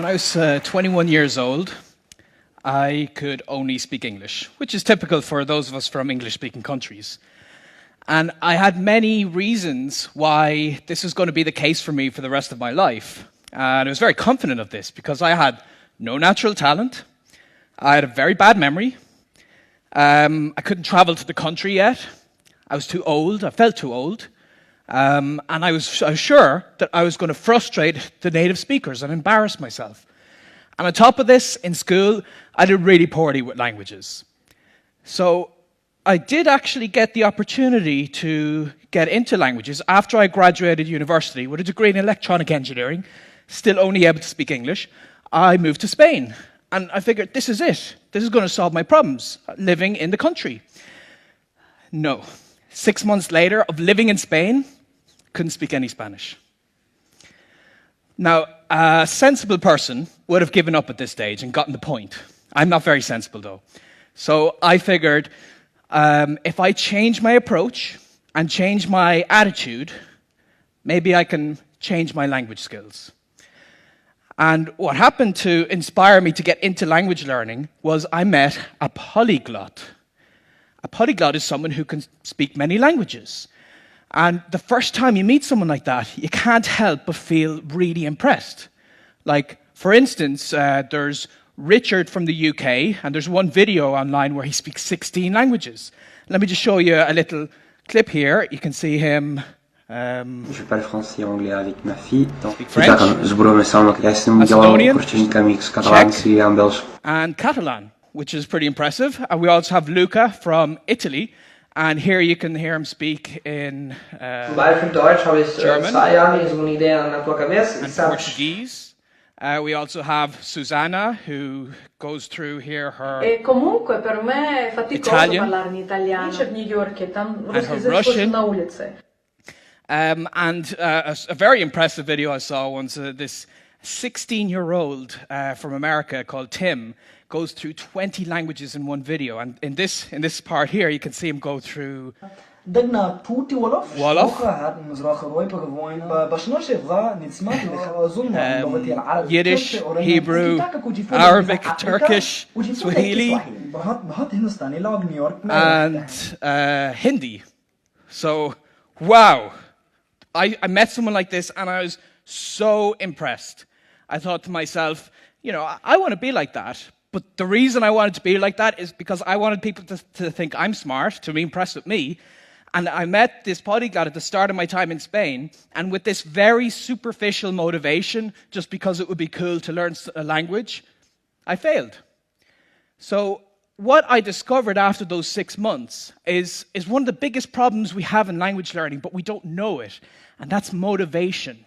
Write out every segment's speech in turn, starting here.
I was 21 years old, I could only speak English, which is typical for those of us from English-speaking countries. And I had many reasons why this was going to be the case for me for the rest of my life. And I was very confident of this because I had no natural talent, I had a very bad memory, I couldn't travel to the country yet, I was too old, I felt too old, and I was sure that I was going to frustrate the native speakers and embarrass myself. And on top of this, in school, I did really poorly with languages. So I did actually get the opportunity to get into languages after I graduated university with a degree in electronic engineering, still only able to speak English. I moved to Spain, and I figured this is it. This is going to solve my problems living in the country. No. 6 months later of living in Spain, couldn't speak any Spanish. Now, a sensible person would have given up at this stage and gotten the point. I'm not very sensible, though. So I figured if I change my approach and change my attitude, maybe I can change my language skills. And what happened to inspire me to get into language learning was I met a polyglot. A polyglot is someone who can speak many languages. And the first time you meet someone like that, you can't help but feel really impressed. Like, for instance, there's Richard from the UK, and there's one video online where he speaks 16 languages. Let me just show you a little clip here. You can see him. Je parle français et anglais avec ma fille. Speak French, Macedonian, Czech, and Catalan, which is pretty impressive. And we also have Luca from Italy. And here you can hear him speak in German and Portuguese. We also have Susanna, who goes through here her Italian and her Russian. And a very impressive video I saw once, this 16-year-old from America called Tim goes through 20 languages in one video. And in this part here, you can see him go through Wolof, Yiddish, Hebrew, Arabic, Turkish, Swahili, and Hindi. So, wow. I met someone like this and I was so impressed. I thought to myself, you know, I want to be like that. But the reason I wanted to be like that is because I wanted people to think I'm smart, to be impressed with me. And I met this polyglot at the start of my time in Spain, and with this very superficial motivation, just because it would be cool to learn a language, I failed. So what I discovered after those 6 months is one of the biggest problems we have in language learning, but we don't know it, and that's motivation.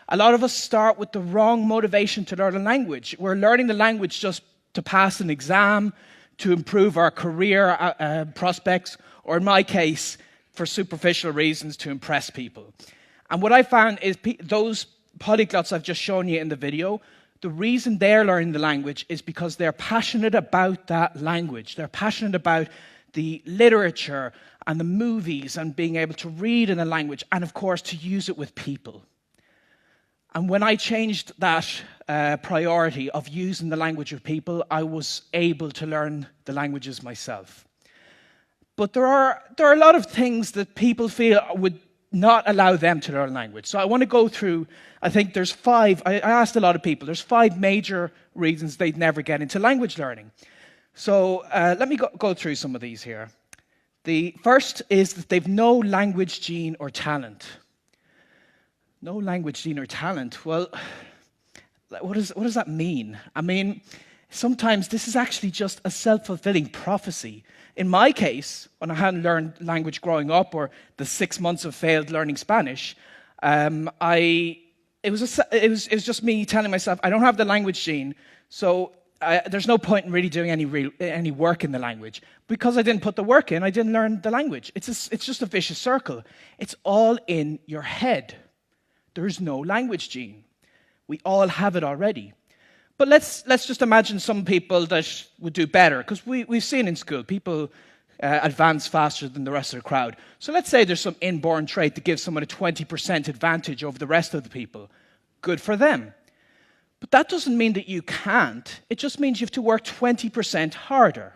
A lot of us start with the wrong motivation to learn a language. We're learning the language just to pass an exam, to improve our career prospects, or in my case, for superficial reasons, to impress people. And what I found is those polyglots I've just shown you in the video, the reason they're learning the language is because they're passionate about that language. They're passionate about the literature and the movies and being able to read in a language and, of course, to use it with people. And when I changed that priority of using the language with people, I was able to learn the languages myself. But there are a lot of things that people feel would not allow them to learn language. So I want to go through, I think there's 5, I asked a lot of people, there's 5 major reasons they'd never get into language learning. So let me go through some of these here. The first is that they've no language gene or talent. No language gene or talent. Well, what does that mean? I mean, sometimes this is actually just a self-fulfilling prophecy. In my case, when I hadn't learned language growing up, or the 6 months of failed learning Spanish, it was just me telling myself, I don't have the language gene, so there's no point in really doing any work in the language. Because I didn't put the work in, I didn't learn the language. It's just a vicious circle. It's all in your head. There's no language gene. We all have it already. But let's just imagine some people that would do better, because we've seen in school people advance faster than the rest of the crowd. So let's say there's some inborn trait that gives someone a 20% advantage over the rest of the people. Good for them. But that doesn't mean that you can't. It just means you have to work 20% harder.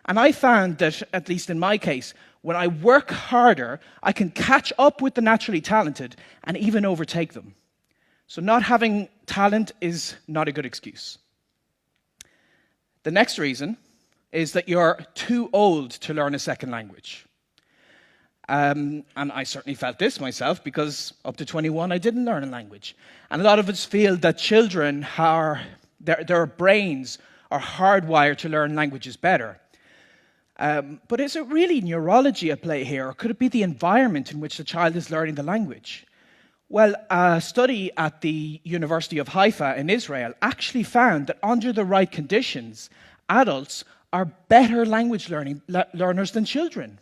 And I found that, at least in my case, when I work harder, I can catch up with the naturally talented and even overtake them. So not having talent is not a good excuse. The next reason is that you're too old to learn a second language. And I certainly felt this myself, because up to 21 I didn't learn a language. And a lot of us feel that children their brains are hardwired to learn languages better. But is it really neurology at play here, or could it be the environment in which the child is learning the language? Well, a study at the University of Haifa in Israel actually found that under the right conditions, adults are better language learners than children.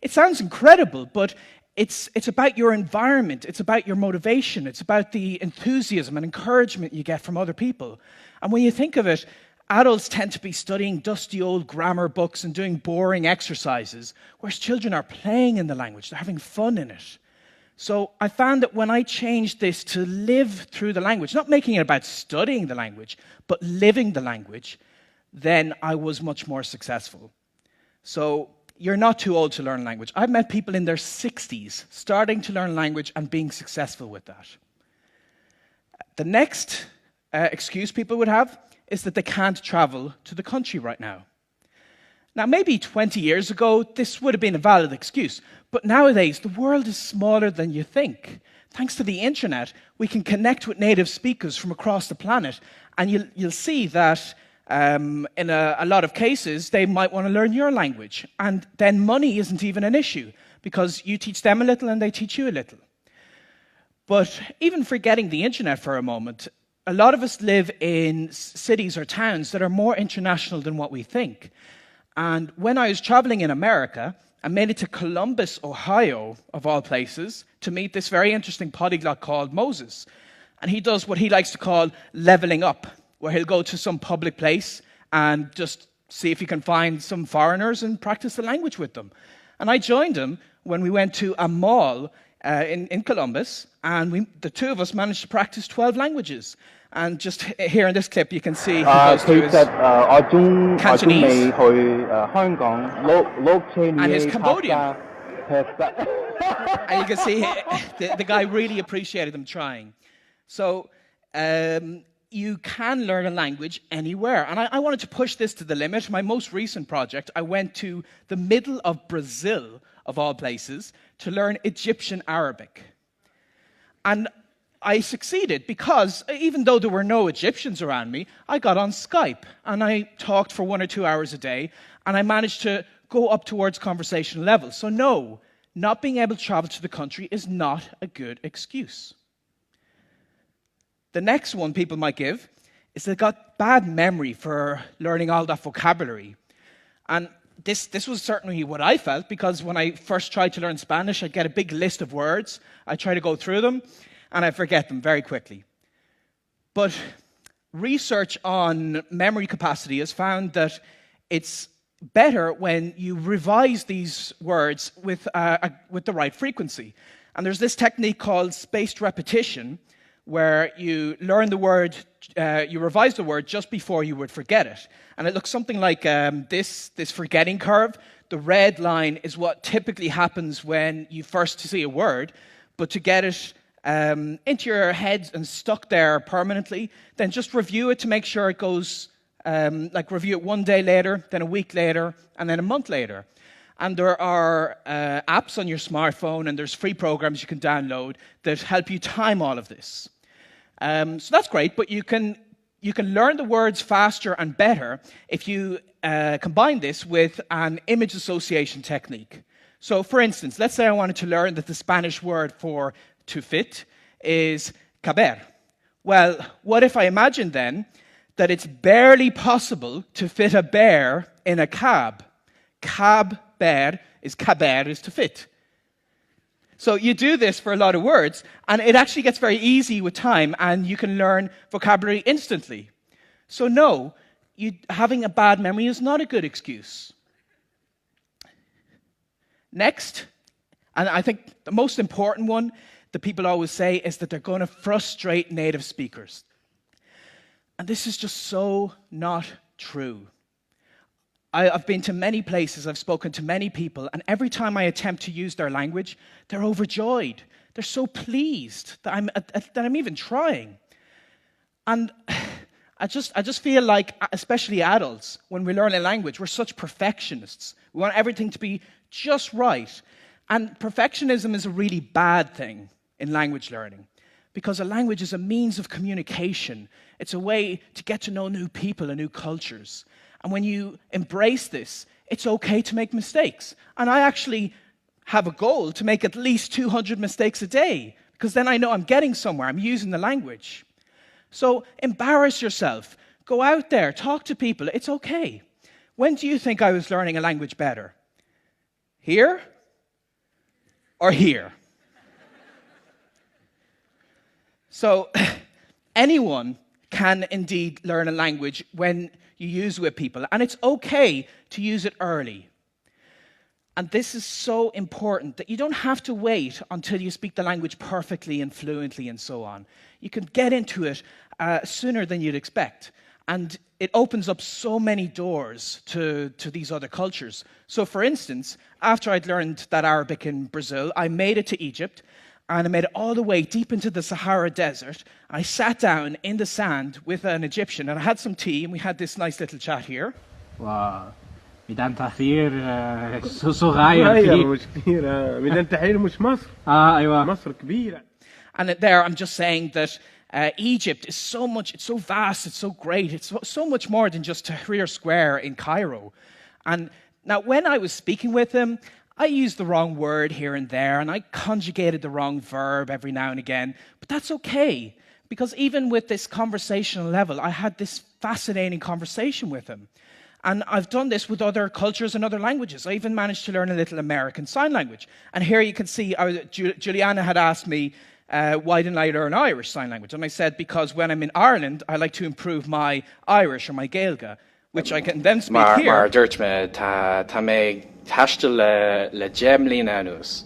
It sounds incredible, but it's about your environment, it's about your motivation, it's about the enthusiasm and encouragement you get from other people. And when you think of it, adults tend to be studying dusty old grammar books and doing boring exercises, whereas children are playing in the language, they're having fun in it. So I found that when I changed this to live through the language, not making it about studying the language, but living the language, then I was much more successful. So you're not too old to learn language. I've met people in their 60s starting to learn language and being successful with that. The next excuse people would have is that they can't travel to the country right now. Now, maybe 20 years ago, this would have been a valid excuse, but nowadays, the world is smaller than you think. Thanks to the internet, we can connect with native speakers from across the planet, and you'll see that in a lot of cases, they might want to learn your language, and then money isn't even an issue, because you teach them a little and they teach you a little. But even forgetting the internet for a moment, a lot of us live in cities or towns that are more international than what we think. And when I was traveling in America, I made it to Columbus, Ohio, of all places, to meet this very interesting polyglot called Moses. And he does what he likes to call leveling up, where he'll go to some public place and just see if he can find some foreigners and practice the language with them. And I joined him when we went to a mall in Columbus, and the two of us managed to practice 12 languages. And just here in this clip, you can see he goes to his Cantonese and his Cambodian. And you can see the guy really appreciated them trying. So you can learn a language anywhere. And I wanted to push this to the limit. My most recent project, I went to the middle of Brazil, of all places, to learn Egyptian Arabic. And I succeeded because even though there were no Egyptians around me, I got on Skype and I talked for 1 or 2 hours a day, and I managed to go up towards conversational level. So no, not being able to travel to the country is not a good excuse. The next one people might give is they've got bad memory for learning all that vocabulary. And this was certainly what I felt, because when I first tried to learn Spanish, I'd get a big list of words, I'd try to go through them, and I forget them very quickly. But research on memory capacity has found that it's better when you revise these words with the right frequency. And there's this technique called spaced repetition, where you learn the word, you revise the word just before you would forget it. And it looks something like this forgetting curve. The red line is what typically happens when you first see a word, but to get it into your head and stuck there permanently, then just review it to make sure it goes, review it 1 day later, then a week later, and then a month later. And there are apps on your smartphone, and there's free programs you can download that help you time all of this. So that's great, but you can learn the words faster and better if you combine this with an image association technique. So for instance, let's say I wanted to learn that the Spanish word for to fit is caber. Well, what if I imagine then that it's barely possible to fit a bear in a cab? Caber is to fit. So you do this for a lot of words, and it actually gets very easy with time, and you can learn vocabulary instantly. So no, having a bad memory is not a good excuse. Next, and I think the most important one that people always say is that they're going to frustrate native speakers. And this is just so not true. I've been to many places, I've spoken to many people, and every time I attempt to use their language, they're overjoyed. They're so pleased that I'm even trying. And I just feel like, especially adults, when we learn a language, we're such perfectionists. We want everything to be just right. And perfectionism is a really bad thing in language learning, because a language is a means of communication. It's a way to get to know new people and new cultures. And when you embrace this, it's okay to make mistakes. And I actually have a goal to make at least 200 mistakes a day, because then I know I'm getting somewhere, I'm using the language. So embarrass yourself. Go out there, talk to people. It's okay. When do you think I was learning a language better? Here or here? So anyone can indeed learn a language when you use it with people, and it's okay to use it early. And this is so important that you don't have to wait until you speak the language perfectly and fluently and so on. You can get into it sooner than you'd expect. And it opens up so many doors to these other cultures. So for instance, after I'd learned that Arabic in Brazil, I made it to Egypt, and I made it all the way deep into the Sahara Desert. I sat down in the sand with an Egyptian, and I had some tea, and we had this nice little chat here. Wow. ميدان تحرير صغير صغير مش كبير ميدان تحرير مش مصر أيوة مصر كبيرة. And there I'm just saying that Egypt is so much, it's so vast, it's so great, it's so much more than just Tahrir Square in Cairo. And now when I was speaking with him, I used the wrong word here and there, and I conjugated the wrong verb every now and again, but that's okay, because even with this conversational level, I had this fascinating conversation with him. And I've done this with other cultures and other languages. I even managed to learn a little American Sign Language. And here you can see, Juliana had asked me, why didn't I learn Irish Sign Language? And I said, because when I'm in Ireland, I like to improve my Irish or my Gaeilge, which I can then speak here. Maar dúirt me, tá mé taistil le Gemlín anús.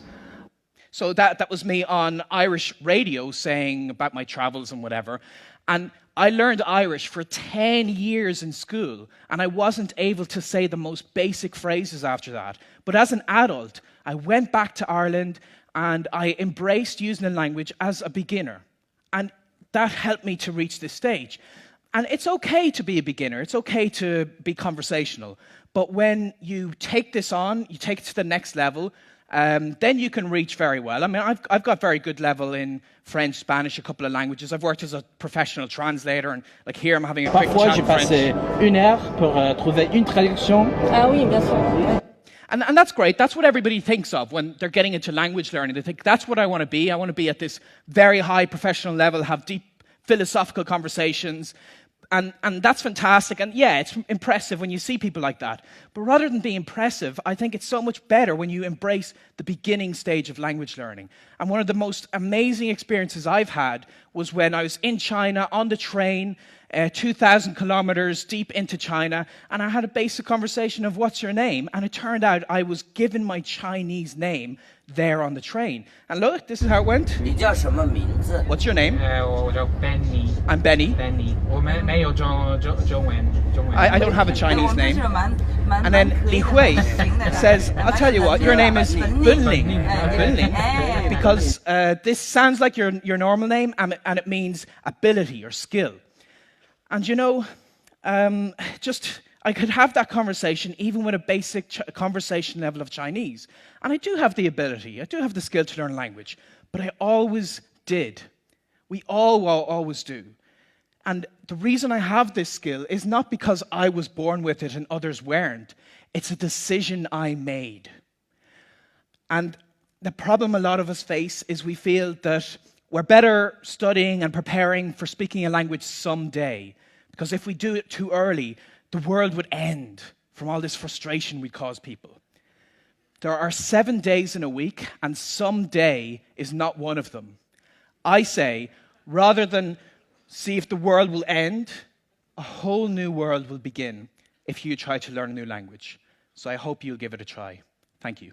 So that was me on Irish radio saying about my travels and whatever. And I learned Irish for 10 years in school, and I wasn't able to say the most basic phrases after that. But as an adult, I went back to Ireland, and I embraced using the language as a beginner. And that helped me to reach this stage. And it's okay to be a beginner. It's okay to be conversational. But when you take this on, you take it to the next level, then you can reach very well. I mean, I've got very good level in French, Spanish, a couple of languages. I've worked as a professional translator, and like here I'm having a quick Parfois, chat j'ai in French. passé 1 heure pour trouver une traduction. Ah oui, bien sûr. And that's great. That's what everybody thinks of when they're getting into language learning. They think, that's what I want to be. I want to be at this very high professional level, have deep philosophical conversations. And that's fantastic. And yeah, it's impressive when you see people like that. But rather than be impressive, I think it's so much better when you embrace the beginning stage of language learning. And one of the most amazing experiences I've had was when I was in China on the train, 2,000 kilometers deep into China, and I had a basic conversation of what's your name? And it turned out I was given my Chinese name there on the train. And look, this is how it went. 你叫什么名字？ What's your name? 我叫 Benny. I'm Benny. Benny. 我没有中文。 I don't have a Chinese name. And then Li Hui says, I'll tell you what, your name is Bunling. Bunling. Because this sounds like your normal name, and it means ability or skill. And you know, I could have that conversation even with a basic conversation level of Chinese. And I do have the ability, I do have the skill to learn language, but I always did. We all always do. And the reason I have this skill is not because I was born with it and others weren't. It's a decision I made. And the problem a lot of us face is we feel that we're better studying and preparing for speaking a language someday. Because if we do it too early, the world would end from all this frustration we cause people. There are 7 days in a week, and some day is not one of them. I say, rather than see if the world will end, a whole new world will begin if you try to learn a new language. So I hope you'll give it a try. Thank you.